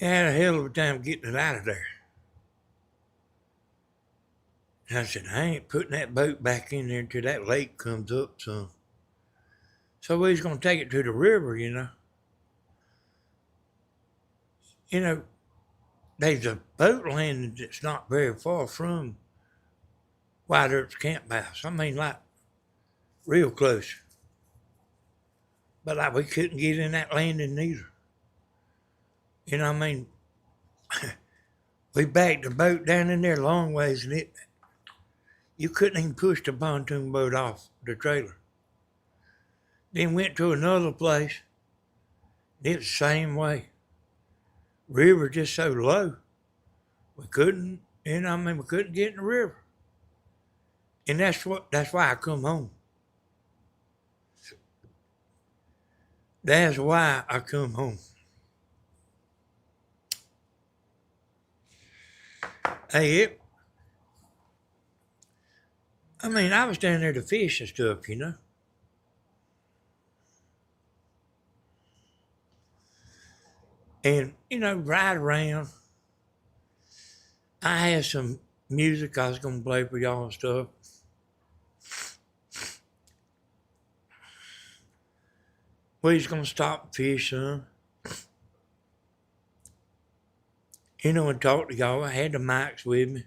Speaker 1: I had a hell of a time getting it out of there. And I said, I ain't putting that boat back in there until that lake comes up some. So we was going to take it to the river, you know. You know, there's a boat landing that's not very far from White Earth's Camp House. I mean, like, real close. But like, we couldn't get in that landing neither. You know what I mean? We backed the boat down in there a long ways, and you couldn't even push the pontoon boat off the trailer. Then went to another place, did the same way. River just so low, we couldn't, you know what I mean, we couldn't get in the river. And that's why I come home. That's why I come home. Hey, I mean, I was down there to fish and stuff, you know. And, you know, ride around. I had some music I was going to play for y'all and stuff. We was going to stop and fish some. You know, and talk to y'all. I had the mics with me.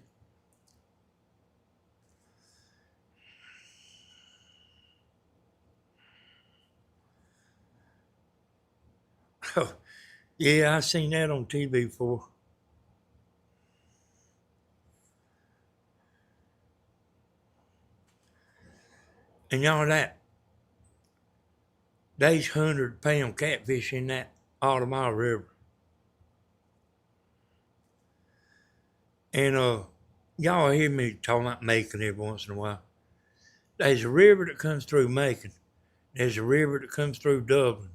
Speaker 1: Oh, yeah, I seen that on TV before. And y'all, there's 100-pound catfish in that Altamaha River. And y'all hear me talking about Macon every once in a while. There's a river that comes through Macon. There's a river that comes through Dublin.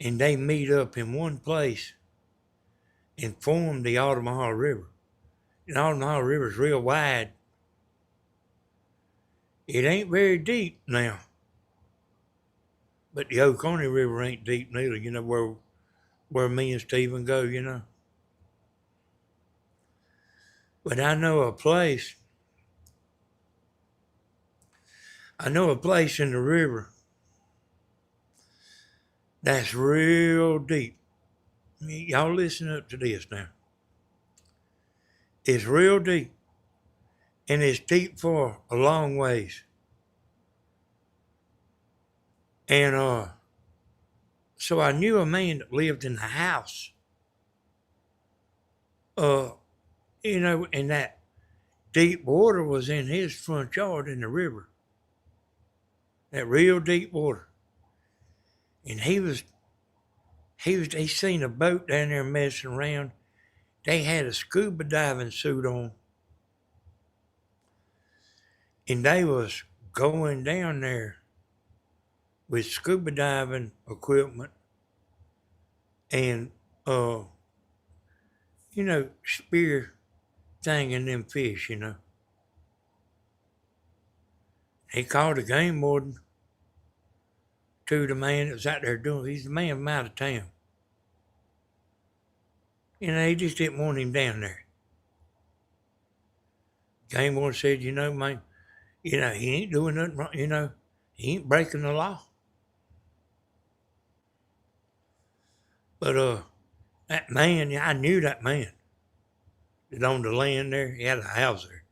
Speaker 1: And they meet up in one place and form the Altamaha River. The Altamaha River is real wide. It ain't very deep now. But the Oconee River ain't deep neither, you know, where me and Stephen go, you know. But I know a place in the river that's real deep. Y'all listen up to this now. It's real deep. And it's deep for a long ways. And so I knew a man that lived in the house. You know, and that deep water was in his front yard in the river. That real deep water. And he seen a boat down there messing around. They had a scuba diving suit on. And they was going down there with scuba diving equipment and, you know, spear thinging them fish, you know. He called the game warden to the man that was out there doing. He's the man from out of town. He just didn't want him down there. Game warden said, man, he ain't doing nothing wrong. He ain't breaking the law. But that man, I knew that man that owned the land there. He had a house there.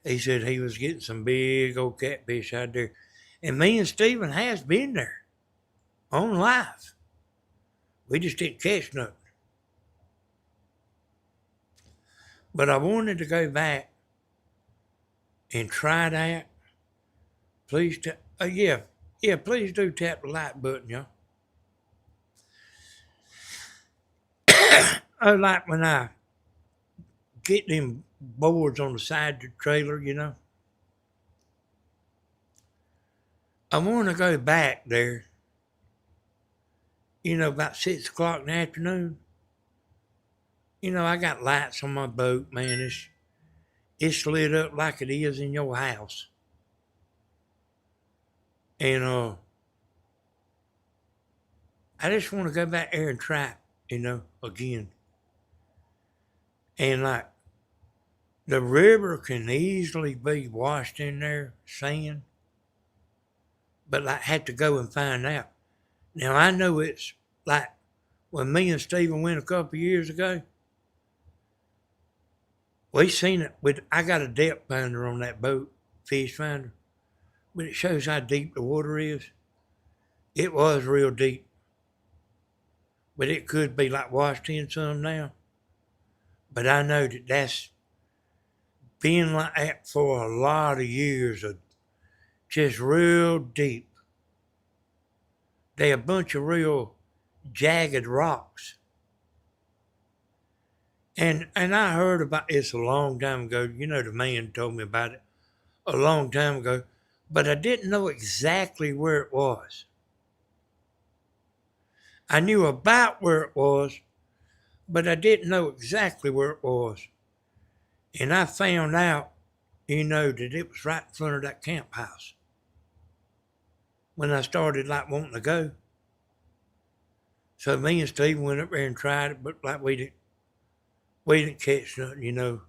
Speaker 1: He said he was getting some big old catfish out there. And me and Stephen has been there on live. We just didn't catch nothing. But I wanted to go back and try that. Please, please do tap the like button, y'all. Like when I get them boards on the side of the trailer, I want to go back there, about 6 o'clock in the afternoon. I got lights on my boat, man. It's lit up like it is in your house. And I just want to go back there and try it, again. And like, the river can easily be washed in there, sand. But I had to go and find out. Now I know it's like when me and Stephen went a couple of years ago, we seen it I got a depth finder on that boat, fish finder, but it shows how deep the water is. It was real deep. But it could be like washed in some now. But I know that's been like that for a lot of years, of just real deep. They a bunch of real jagged rocks. And I heard about this a long time ago. The man told me about it a long time ago, but I didn't know exactly where it was. I knew about where it was, but I didn't know exactly where it was. And I found out, that it was right in front of that camp house. When I started wanting to go. So me and Steve went up there and tried it, but we didn't catch nothing,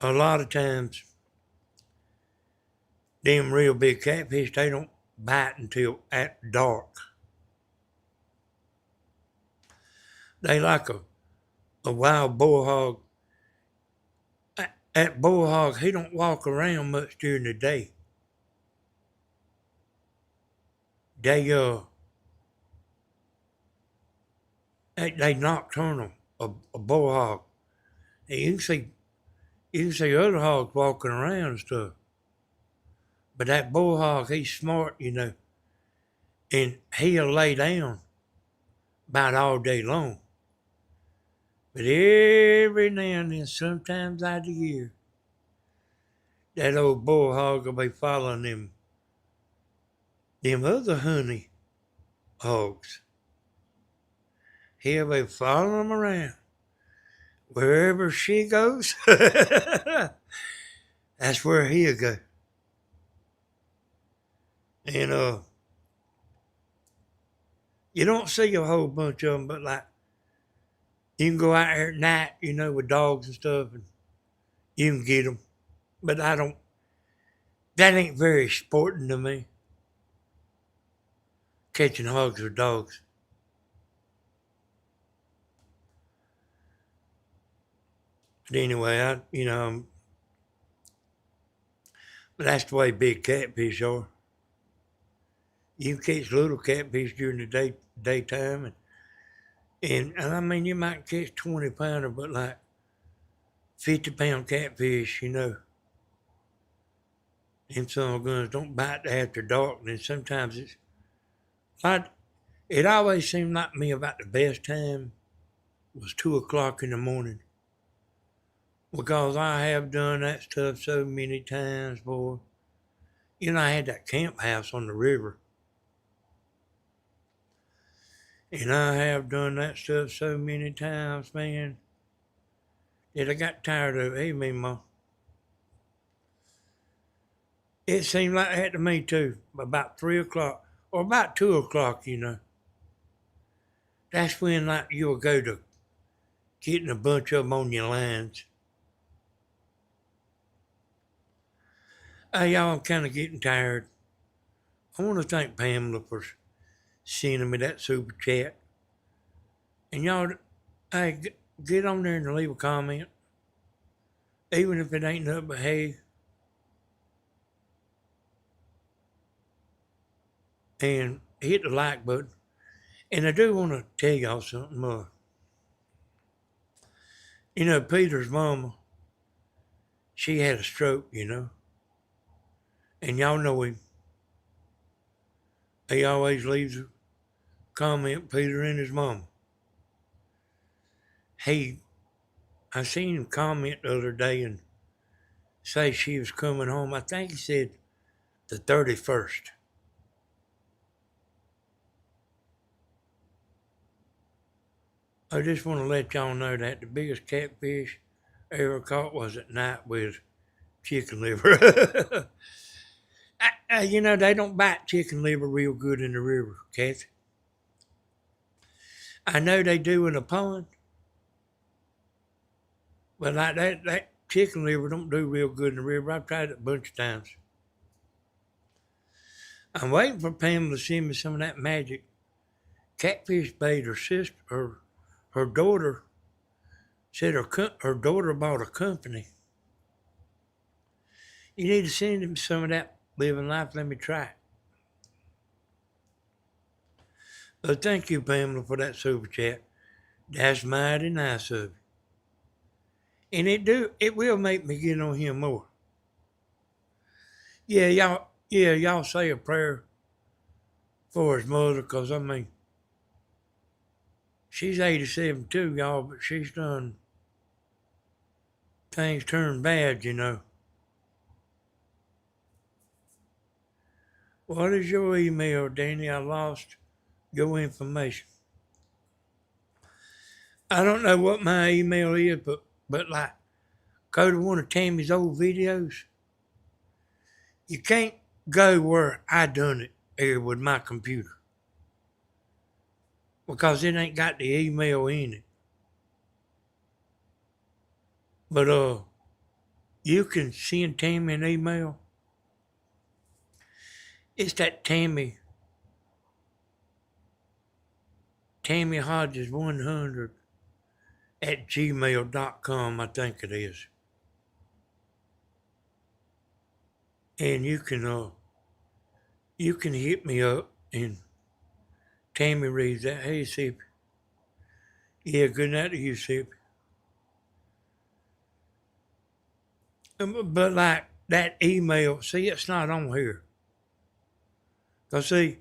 Speaker 1: A lot of times, them real big catfish, they don't bite until at dark. They like a wild bullhog. That bullhog, he don't walk around much during the day. They nocturnal, a bullhog. And you can see other hogs walking around and stuff. But that bullhog, he's smart, and he'll lay down about all day long. But every now and then, sometimes out of the year, that old bullhog will be following them other honey hogs. He'll be following them around. Wherever she goes, that's where he'll go. And you don't see a whole bunch of them, but you can go out there at night, with dogs and stuff, and you can get them. But that ain't very sporting to me, catching hogs with dogs. But anyway, but that's the way big catfish are. You can catch little catfish during the daytime, and I mean, you might catch 20-pounder, but 50-pound catfish, them son of guns don't bite after dark, and then sometimes it always seemed like me about the best time was 2 o'clock in the morning. Because I have done that stuff so many times, boy. I had that camp house on the river. And I have done that stuff so many times, man, that I got tired of it. Hey, me, Ma. It seemed like that to me too. About 3 o'clock or about 2 o'clock, you know. That's when like you'll go to getting a bunch of them on your lines. Hey y'all, I'm kind of getting tired. I want to thank Pamela for sending me that super chat. And y'all, hey, get on there and leave a comment, even if it ain't nothing but hey. And hit the like button. And I do want to tell y'all something more. You know, Peter's mama, she had a stroke, you know. And y'all know him. He always leaves a comment, Peter and his mama. I seen him comment the other day and say she was coming home. I think he said the 31st. I just want to let y'all know that the biggest catfish I ever caught was at night with chicken liver. You know, they don't bite chicken liver real good in the river, Kathy. I know they do in a pond, but like that chicken liver don't do real good in the river. I've tried it a bunch of times. I'm waiting for Pam to send me some of that magic catfish bait. Her daughter said her daughter bought a company. You need to send him some of that living life. Let me try it. But thank you, Pamela, for that super chat. That's mighty nice of you. And it will make me get on him more. Y'all say a prayer for his mother, cause I mean, she's 87 too, y'all, but she's done things turn bad, you know. What is your email, Danny? I lost your information. I don't know what my email is, but like, go to one of Tammy's old videos. You can't go where I done it here with my computer because it ain't got the email in it. But you can send Tammy an email. It's that Tammy Hodges 100 at gmail.com, I think it is. And you can hit me up and Tammy reads that. Hey, Sippy. Yeah, good night to you, Sippy. But like that email, see, it's not on here. Because see,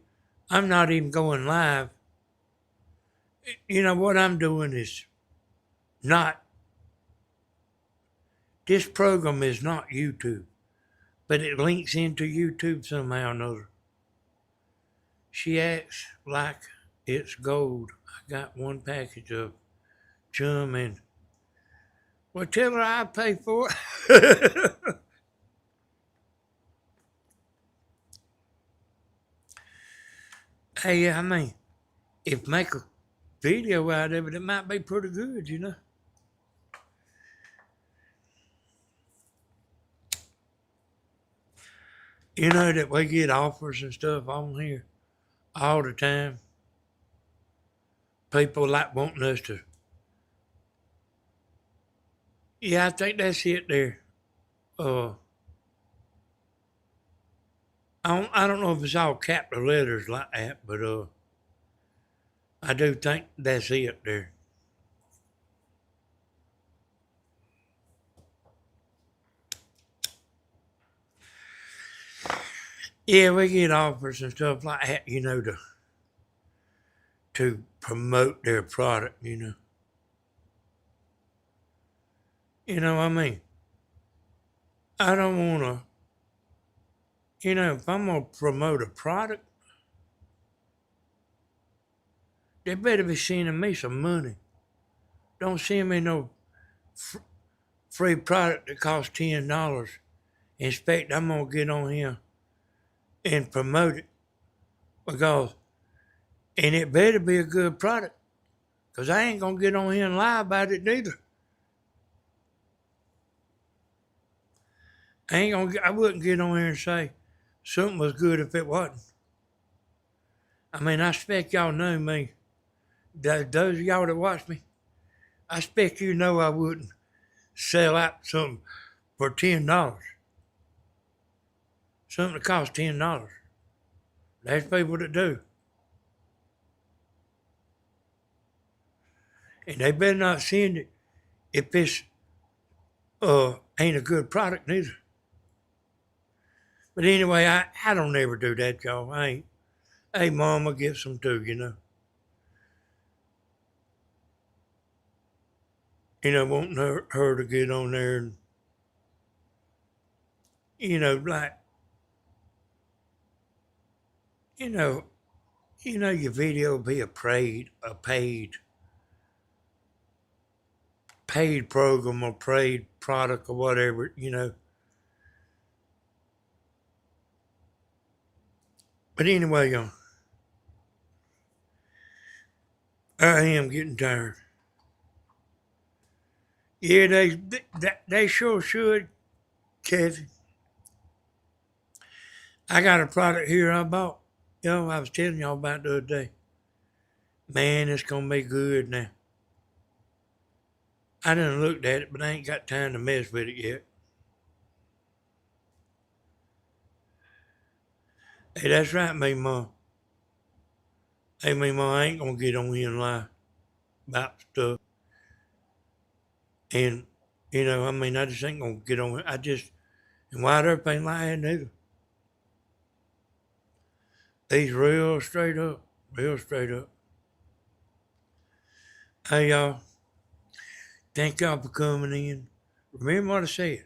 Speaker 1: I'm not even going live. You know, what I'm doing is not, this program is not YouTube, but it links into YouTube somehow or another. She acts like it's gold. I got one package of chum and, well, tell her I pay for it. Hey, I mean, if make a video out of it, it might be pretty good, you know. You know that we get offers and stuff on here all the time. People like wanting us to. Yeah, I think that's it there. I don't know if it's all capital letters like that, but I do think that's it there. Yeah, we get offers and stuff like that, you know, to promote their product, you know. You know what I mean? I don't want to, you know, if I'm going to promote a product, they better be sending me some money. Don't send me no free product that costs $10 In fact, I'm gonna get on here and promote it because, and it better be a good product, because I ain't gonna get on here and lie about it neither. I wouldn't get on here and say something was good if it wasn't. I mean, I expect y'all know me. Those of y'all that watch me, I expect you know I wouldn't sell out something for $10. Something that costs $10. There's people that do. And they better not send it if it's ain't a good product neither. But anyway, I don't ever do that, y'all. I ain't. Hey, mama, get some too, you know. Wanting her to get on there and, like, you know, your video be a paid program or paid product or whatever. But anyway, y'all, I am getting tired. Yeah, they sure should, Kathy. I got a product here I bought. I was telling y'all about the other day. Man, it's gonna be good now. I done looked at it, but I ain't got time to mess with it yet. Hey, that's right, me ma. Hey, me ma, I ain't gonna get on here and lie about stuff. And, I just ain't gonna get on it. And Wide Earp ain't lying either. He's real straight up. Real straight up. Hey, y'all. Thank y'all for coming in. Remember what I said.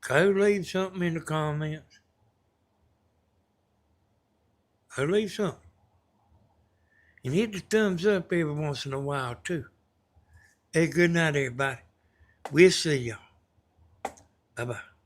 Speaker 1: Go leave something in the comments. Go leave something. And hit the thumbs up every once in a while, too. Hey, good night, everybody. We'll see y'all. Bye-bye.